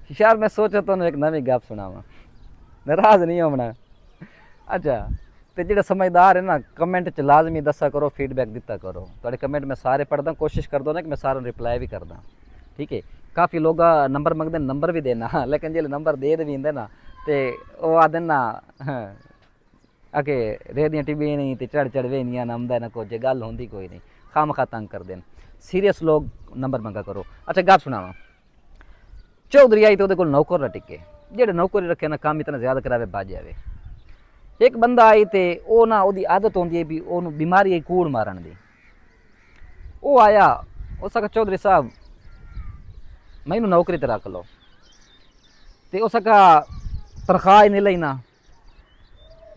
यार मैं सोचा तुहानू एक नवी गप सुनावा, नाराज नहीं होना। अच्छा, तो जो समझदार है ना कमेंट च लाजमी दसा करो, फीडबैक दिता करो। थोड़े कमेंट मैं सारे पढ़दा, कोशिश करदा ना कि मैं सारे रिप्लाई भी करदा। ठीक है, काफ़ी लोग नंबर मंगते, नंबर भी देना, लेकिन जो नंबर दे भी देंगे ना तो आदि ना आके रेहदियां टिब्बियां नहीं तो चढ़ चढ़ वेनियां ना आमदा ना कुछ गल होंदी कोई नहीं, खाम खा तंग कर देन। सीरियस लोग नंबर मंगा करो। अच्छा गल सुनावा, चौधरी आई तो वो नौकर न टिके, जेडे नौकरी रखे ना काम इतना ज्यादा करावे बज जाए। एक बंदा आई तो वो ना वो आदत होंगी है भी ओनू बीमारी है कूड़ मारन दी। वो आया उस चौधरी साहब मैनू नौकरी ते रख लो, तो उस तनख्वाह ही नहीं लेना,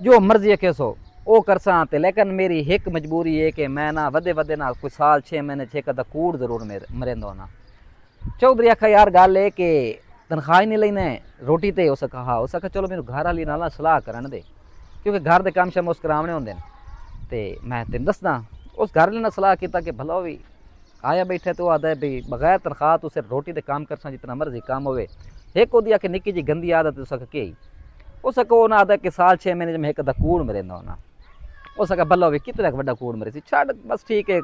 जो मर्जी है कैसो वो करसा। लेकिन मेरी एक मजबूरी है कि मैं ना वधे वधे ना कोई साल 6 महीने 6 कदा कूड़ जरूर मरेंदो ना। चौधरी आखा यार गल है कि तनख्वाह ही नहीं लेना रोटी ते। उस हाँ उस चलो मेरे घर वाली नाल सलाह करन दे, क्योंकि घर के काम शाम उस करावने होंगे। तो मैं तेन दसदा उस घर वाले ने सलाह किया कि भला भी आया बैठे तो आदा भी बगैर तनख्वाह तो सिर्फ रोटी के काम कर जितना मर्जी काम हो। एक वो आके निकी जी गंदी आदत उस के उस ना आदा कि साल 6 महीने में एक अदा कूड़ मरेंदा होना। उस भला भी कितने बड़ा कूड़ मरे छड़ बस ठीक है,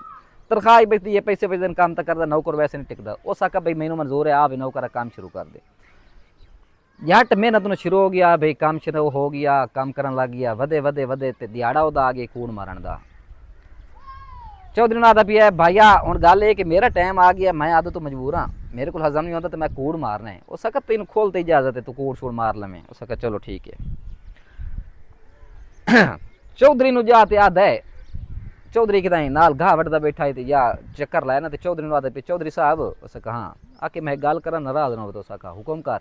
तनख्वाह ही बचती है, पैसे बचते काम तो करता, नौकर वैसे नहीं टिकता। उस भाई मैनू मंजूर है आ भी नौकर काम शुरू कर दे। जट मेहनत शुरू हो गया भाई, काम शुरू हो गया, काम करन लग गया, वधे वधे वधे ते दिहाड़ा उदा आ गया कूड़ मारन दा। चौधरी ने आदा पिया भाईया हुण गल है कि मेरा टाइम आ गया, मैं आदत तो मजबूर हाँ, मेरे को हजम नहीं होता तो मैं कूड़ मारना है। उस तेन खोलते इजाजत है, तू कूड़ शूड़ मार लवें। उस चलो ठीक है। चौधरी नू जा आदा है, चौधरी कि नाल घाह वटदा बैठा है या चक्कर लाया ना, तो चौधरी नू आदा पे चौधरी साहब उस हाँ आके मैं गल करा नाराज ना हो तो सका हुक्म कर।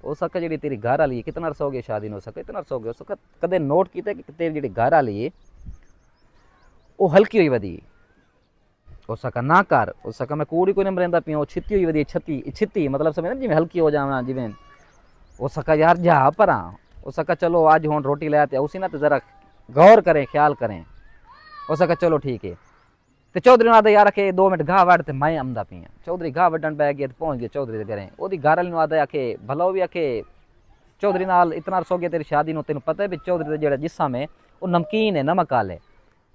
उस जी तेरी घर वाली कितना अरसा हो गया शादी हो सके, इतना अरसा हो गया। उस कदे नोट किया कि तेरी जी घर वाली है वो हल्की हुई वधी। उस ना कर, उस मैं कूड़ी कोई नहीं मरेंदा पिया, छित्ती हुई वधी, छत्ती छित्ती मतलब समझ जिमें हल्की हो जावा जिमें। उस यार जा पर उस चलो आज हूँ रोटी ले आते उसी ना तो जरा गौर करें ख्याल करें। उस चलो ठीक है। तो चौधरी आदा यार आखे 2 मिनट घाह वड़, तो मैं आमदा पिया। चौधरी घाह वड्डन पै गया, पहुँच गया चौधरी के घरें। वो घर वाली आदा आखे भला भी आखे चौधरी नाल इतना अरसा हो गया तेरी शादी नूं, तेन पता है भी चौधरी का जो जिसम है वो नमकीन है, नमक वाल है।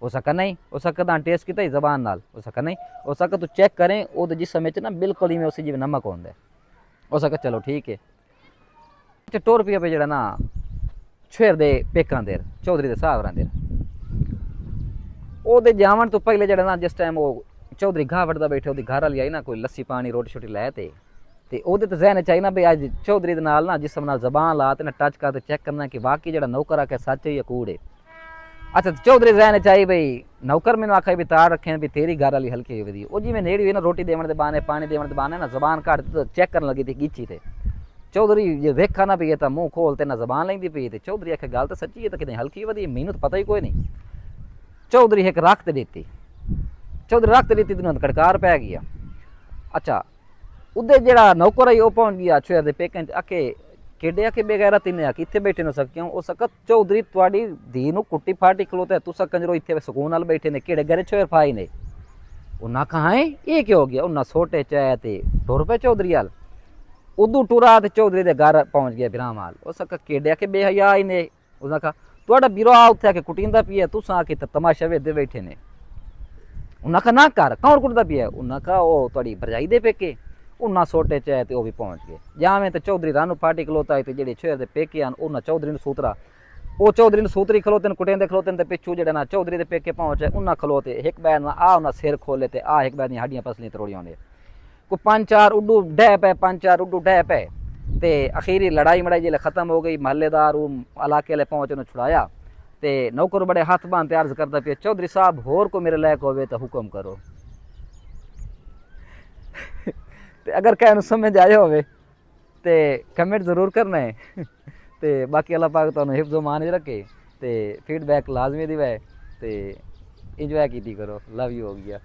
उस नहीं उस टेस्ट किया जबान नाल। उस नहीं उस तू चेक करें वो जिसम ना बिल्कुल ही में उस जिमें नमक होंगे। उस चलो ठीक है। टुर पिया पे जरा ना छेर दे पेकां देर चौधरी के साहब देर वो जावन तो पहले जरा ना जिस टाइम वो चौधरी घाह वटदा बैठे वो घर वाली आई ना कोई लस्सी पानी रोटी शोटी लै ते वो तो जहन चाहिए ना भाई अज चौधरी नाल ना जिसम नाल जबान ला ते ना टच कर चेक करना कि वाकई जरा नौकर आके सच है या कूड़ है। अच्छा चौधरी जहन चाहिए भाई नौकर मैंने आखा भी तार रखे भी तेरी घर वाली हल्की हुई वधी। वो जी मैं नेड़ी हुई ना रोटी देवन के बहाने पानी देवन के बहाने ना जबान काट तो चेक करने लगी थी गीची थे। चौधरी ये वेखा ना भी तो मुँह खोलते ना जबान लेंदी पी थी। चौधरी आखे गल तो सच्ची है तो कि हल्की वधी, मैनू तो पता ही कोई नहीं। चौधरी एक रख देती, चौधरी रख देती तो कड़कार पै गया। अच्छा उदे जरा नौकर आई वो पहुंच गया छेर के पेकें आके केडे आके बेगैरा तिने आके इतने बैठे न सक्यों। उस चौधरी थोड़ी धी नू कुट्टी फाटी खलोते तुस कंजरो इतने सुकून नाल बैठे ने केड़े गरे छेर फाई ने। उन्हें कहा है ये क्या हो गया, उन्हें सोटे चाय ते टुर पे चौधरी आल। उदू टुरा तो चौधरी के घर पहुंच गया बिराम आल। उस केडे आके बेहया ही ने। उन्हें कहा थोड़ा बिरो आ उत्थे आके कुटींदा पिया तुस आके तमाशा वेदे बैठे ने। उन्हें कहा ना कर कौन कुटदा पिया। उन्हें कहा वो थोड़ी भरजाई दे पेके। उन्हें सोटे चाहे तो वह भी पहुंच गए जावें तो चौधरी रानू पार्टी खलोता है तो जे छेर के पेके आन उन्हें चौधरी ने सूतरा वो चौधरी ने सूतरी खलोते कुटेंदे खलोते तो पिछू जो ना चौधरी के पेके पहुंचे उन्हें खलोते एक बैर ना आ उन्हें सिर खोले तो आ एक बैर दी हड्डियां पसलियां तरोड़ियां होंगे को 5-4 उड्डू डह पे 5-4 उड्डू डह पे ते अखीरी लड़ाई मड़ाई जिले खत्म हो गई। महल्लेदार इलाके वाले पहुंचे उन्हें छुड़ाया तो नौकर बड़े हाथ बांधते अर्ज करता पिया चौधरी साहब होर को मेरे लायक हो तो हुक्म करो। अगर कहने समझ आए हो तो कमेंट जरूर करना है। तो बाकी अल्लाह पाक तुहानू हिफ्ज़ो मान रखे तो फीडबैक लाजमी दिवै तो इंजॉय की करो। लव यू हो गया।